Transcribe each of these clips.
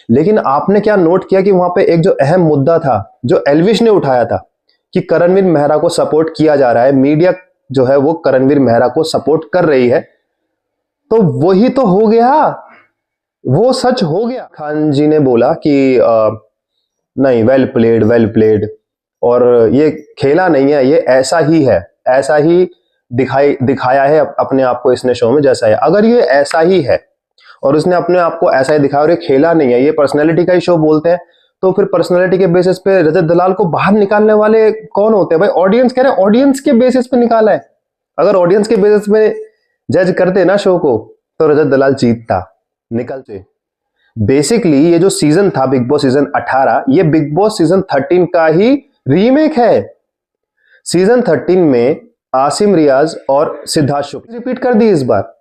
लेकिन आपने क्या नोट किया कि वहां पे एक जो अहम मुद्दा था जो एल्विश ने उठाया था कि करणवीर मेहरा को सपोर्ट किया जा रहा है, मीडिया जो है वो करणवीर मेहरा को सपोर्ट कर रही है, तो वही तो हो गया, वो सच हो गया। खान जी ने बोला कि नहीं, वेल प्लेड, और ये खेला नहीं है, ये ऐसा ही है, ऐसा ही दिखाया है अपने आप को इसने शो में जैसा है। अगर ये ऐसा ही है और उसने अपने आप को ऐसा ही दिखाया और ये खेला नहीं है, ये पर्सनैलिटी का ही शो बोलते हैं, तो फिर पर्सनैलिटी के बेसिस पे रजत दलाल को बाहर निकालने वाले कौन होते हैं भाई? ऑडियंस कह रहे हैं, ऑडियंस के बेसिस पे निकाला है। अगर ऑडियंस के बेसिस पे जज करते ना शो को तो रजत दलाल जीतता, निकलते। बेसिकली ये जो सीजन था बिग बॉस सीजन 18, ये बिग बॉस सीजन 13 का ही रीमेक है। सीजन 13 में आसिम रियाज और सिद्धार्थ शुक्ला रिपीट कर दी इस बार,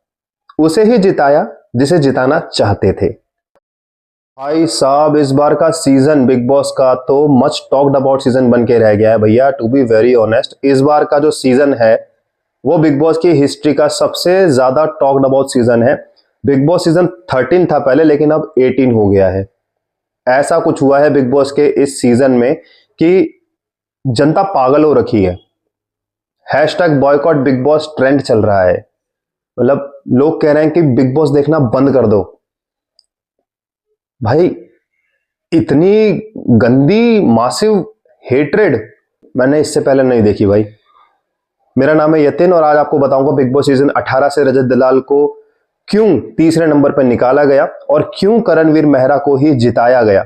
उसे ही जिताया जिसे जिताना चाहते थे। भाई साहब, इस बार का सीजन बिग बॉस का तो मच टॉक्ड अबाउट सीजन बन के रह गया है भैया। टू बी वेरी ऑनेस्ट, इस बार का जो सीजन है वो बिग बॉस की हिस्ट्री का सबसे ज्यादा टॉक्ड अबाउट सीजन है। बिग बॉस सीजन 13 था पहले, लेकिन अब 18 हो गया है। ऐसा कुछ हुआ है बिग बॉस के इस सीजन में कि जनता पागल हो रखी है। Hashtag boycott big boss trend चल रहा है। मतलब लोग कह रहे हैं कि बिग बॉस देखना बंद कर दो। भाई इतनी गंदी मासिव हेट्रेड मैंने इससे पहले नहीं देखी भाई। मेरा नाम है यतिन और आज आपको बताऊंगा बिग बॉस सीजन 18 से रजत दलाल को क्यों तीसरे नंबर पर निकाला गया और क्यों करणवीर मेहरा को ही जिताया गया।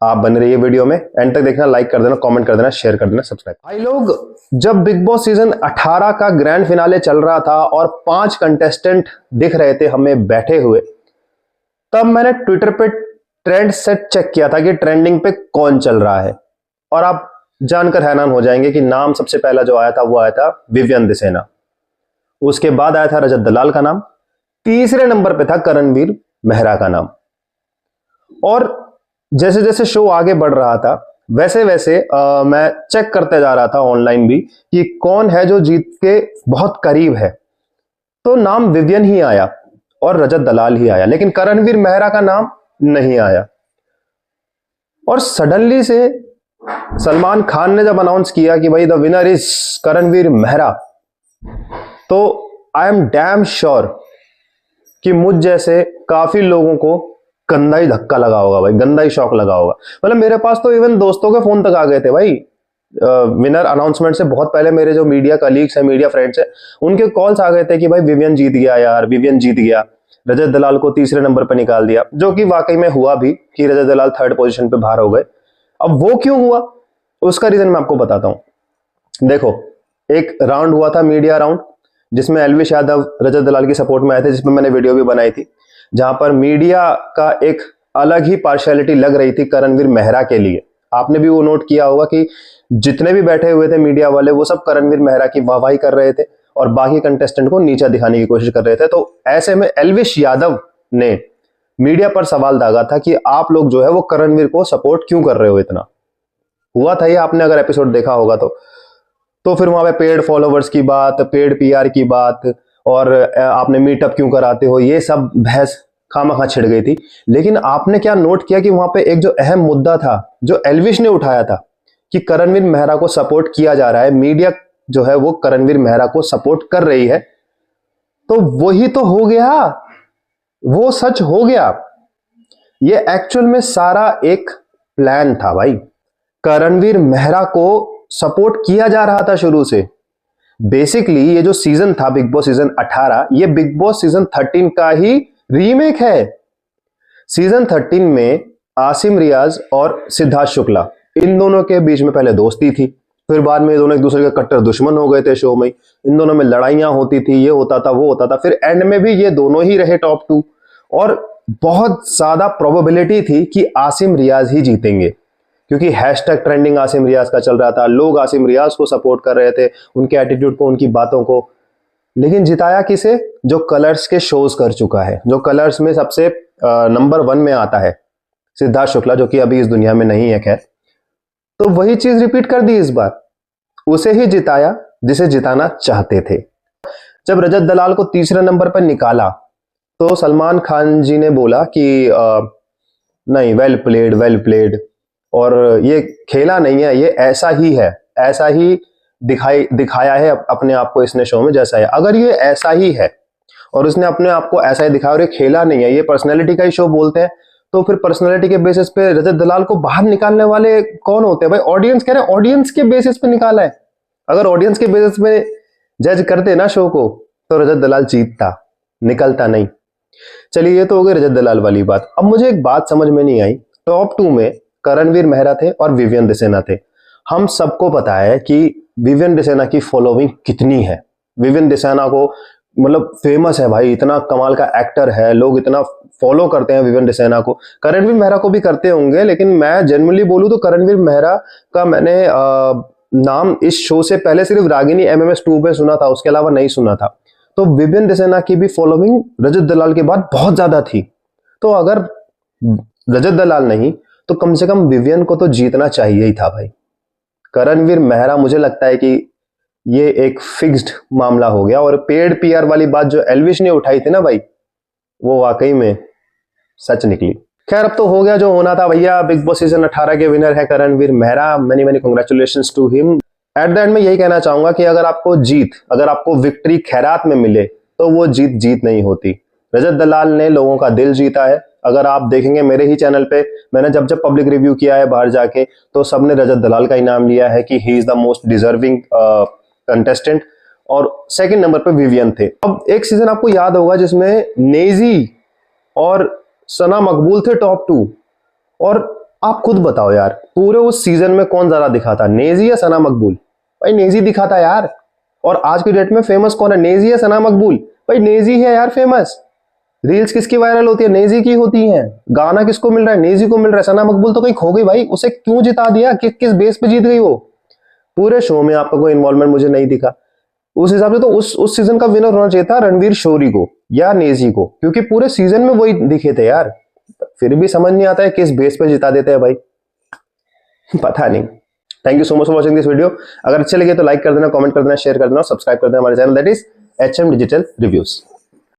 आप बन रही है वीडियो में, एंड तक देखना, लाइक कर देना, कमेंट कर देना, शेयर कर देना, सब्सक्राइब। भाई लोग, जब बिग बॉस सीजन 18 का ग्रैंड फिनाले चल रहा था और 5 कंटेस्टेंट दिख रहे थे हमें बैठे हुए, तब मैंने ट्विटर पे ट्रेंड सेट चेक किया था कि ट्रेंडिंग पे कौन चल रहा है, और आप जानकर हैरान हो जाएंगे कि नाम सबसे पहला जो आया था वो आया था विवियन दिसेना। उसके बाद आया था रजत दलाल का नाम, तीसरे नंबर पे था करणवीर मेहरा का नाम। और जैसे जैसे शो आगे बढ़ रहा था वैसे वैसे मैं चेक करते जा रहा था ऑनलाइन भी कि कौन है जो जीत के बहुत करीब है, तो नाम विवियन ही आया और रजत दलाल ही आया, लेकिन करणवीर मेहरा का नाम नहीं आया। और सडनली से सलमान खान ने जब अनाउंस किया कि भाई the winner is Karanveer Mehra, तो आई एम डैम श्योर कि मुझ जैसे काफी लोगों को गंदा ही धक्का लगा होगा भाई, गंदा ही शॉक लगा होगा। मतलब मेरे पास तो इवन दोस्तों के फोन तक आ गए थे भाई। विनर अनाउंसमेंट से बहुत पहले मेरे जो मीडिया कलीग्स हैं, मीडिया फ्रेंड्स हैं, उनके कॉल्स आ गए थे कि भाई विवियन जीत गया यार, विवियन जीत गया, रजत दलाल को तीसरे नंबर पर निकाल दिया, जो कि वाकई में हुआ भी कि रजत दलाल 3rd पोजीशन पे बाहर हो गए। अब वो क्यों हुआ उसका रीजन मैं आपको बताता हूं। देखो, एक राउंड हुआ था, मीडिया राउंड, जिसमें एल्विश यादव रजत दलाल की सपोर्ट में आए थे, जिसमें मैंने वीडियो भी बनाई थी, जहां पर मीडिया का एक अलग ही पार्शियलिटी लग रही थी करणवीर मेहरा के लिए। आपने भी वो नोट किया होगा कि जितने भी बैठे हुए थे मीडिया वाले वो सब करणवीर मेहरा की वाहवाही कर रहे थे और बाकी कंटेस्टेंट को नीचा दिखाने की कोशिश कर रहे थे। तो ऐसे में एल्विश यादव ने मीडिया पर सवाल दागा था कि आप लोग जो है वो करणवीर को सपोर्ट क्यों कर रहे हो इतना। हुआ था ये, आपने अगर एपिसोड देखा होगा तो फिर वहां पे पेड फॉलोवर्स की बात, पेड पीआर की बात, और आपने मीटअप क्यों कराते हो, ये सब बहस खामखा छिड़ गई थी। लेकिन आपने क्या नोट किया कि वहां पे एक जो अहम मुद्दा था जो एल्विश ने उठाया था कि करणवीर मेहरा को सपोर्ट किया जा रहा है, मीडिया जो है वो करणवीर मेहरा को सपोर्ट कर रही है, तो वही तो हो गया, वो सच हो गया। ये एक्चुअल में सारा एक प्लान था भाई। करणवीर मेहरा को सपोर्ट किया जा रहा था शुरू से। बेसिकली ये जो सीजन था बिग बॉस सीजन 18, ये बिग बॉस सीजन 13 का ही रीमेक है। सीजन 13 में आसिम रियाज और सिद्धार्थ शुक्ला, इन दोनों के बीच में पहले दोस्ती थी, फिर बाद में ये दोनों एक दूसरे के कट्टर दुश्मन हो गए थे शो में। इन दोनों में लड़ाइयां होती थी, ये होता था वो होता था, फिर एंड में भी ये दोनों ही रहे टॉप 2, और बहुत ज्यादा प्रोबेबिलिटी थी कि आसिम रियाज ही जीतेंगे, क्योंकि हैशटैग ट्रेंडिंग आसिम रियाज का चल रहा था, लोग आसिम रियाज को सपोर्ट कर रहे थे, उनके एटीट्यूड को, उनकी बातों को। लेकिन जिताया किसे? जो कलर्स के शोज कर चुका है, जो कलर्स में सबसे नंबर 1 में आता है, सिद्धार्थ शुक्ला, जो कि अभी इस दुनिया में नहीं है खैर। तो वही चीज रिपीट कर दी इस बार, उसे ही जिताया जिसे जिताना चाहते थे। जब रजत दलाल को तीसरे नंबर पर निकाला तो सलमान खान जी ने बोला कि नहीं, वेल प्लेड, और ये खेला नहीं है, ये ऐसा ही है, ऐसा ही दिखाया है अपने आप को इसने शो में जैसा है। अगर ये ऐसा ही है और इसने अपने आप को ऐसा ही दिखाया और ये खेला नहीं है, ये पर्सनैलिटी का ही शो बोलते हैं, तो फिर पर्सनैलिटी के बेसिस पे रजत दलाल को बाहर निकालने वाले कौन होते हैं भाई? ऑडियंस कह रहे हैं, ऑडियंस के बेसिस पे निकाला है। अगर ऑडियंस के बेसिस पे जज करते ना शो को तो रजत दलाल जीतता, निकलता नहीं। चलिए, ये तो हो गई रजत दलाल वाली बात। अब मुझे एक बात समझ में नहीं आई, टॉप 2 में करणवीर मेहरा थे और विवियन डिसेना थे। हम सबको पता है कि विवियन डिसेना की फॉलोइंग कितनी है। विवियन डिसेना को मतलब फेमस है भाई, इतना कमाल का एक्टर है, लोग इतना फॉलो करते हैं विवियन डिसेना को। करणवीर मेहरा को भी करते होंगे, लेकिन मैं जनरली बोलूं तो करणवीर मेहरा का मैंने नाम इस शो से पहले सिर्फ रागिनी MMS 2 पे सुना था, उसके अलावा नहीं सुना था। तो विवियन डिसेना की भी फॉलोइंग रजत दलाल के बाद बहुत ज्यादा थी। तो अगर रजत दलाल नहीं तो कम से कम विवियन को तो जीतना चाहिए ही था भाई। करणवीर मेहरा मुझे लगता है कि ये एक फिक्स्ड मामला हो गया। और पेड PR वाली बात जो एल्विश ने उठाई थी ना भाई, वो वाकई में सच निकली। खैर, अब तो हो गया जो होना था भैया। बिग बॉस सीजन 18 के विनर है Karanveer Mehra. Many many congratulations to him. At the end में यही कहना चाहूंगा कि अगर आपको विक्ट्री खैरात में मिले तो वो जीत नहीं होती। रजत दलाल ने लोगों का दिल जीता है। अगर आप देखेंगे मेरे ही चैनल पे मैंने जब पब्लिक रिव्यू किया है बाहर जाके, तो सबने रजत दलाल का इनाम लिया है कि he is the most deserving contestant, और सेकंड नंबर पे विवियन थे। अब एक सीजन आपको याद होगा जिसमें नेजी और सना मकबूल थे टॉप 2, और आप खुद बताओ यार, पूरे उस सीजन में कौन ज्यादा दिखा था, नेजी या सना मकबूल? भाई नेजी दिखा था यार। और आज की डेट में फेमस कौन है, नेजी या सना मकबूल? भाई नेजी है यार फेमस। रील्स किसकी वायरल होती है? नेजी की होती हैं। गाना किसको मिल रहा है? नेजी को मिल रहा है। सना मकबूल तो कहीं खो गई भाई, उसे क्यों जिता दिया? किस बेस पे जीत गई वो? पूरे शो में आपका कोई इन्वॉल्वमेंट मुझे नहीं दिखा। उस हिसाब से तो उस सीजन का विनर होना चाहिए था रणवीर शोरी को या नेजी को, क्योंकि पूरे सीजन में वही दिखे थे यार। फिर भी समझ नहीं आता है किस बेस पे जिता देते हैं भाई, पता नहीं। Thank you so much for watching this video. अगर अच्छे लगे तो लाइक कर देना, कमेंट कर देना, शेयर कर देना और सब्सक्राइब कर देना हमारे channel that is HM digital reviews.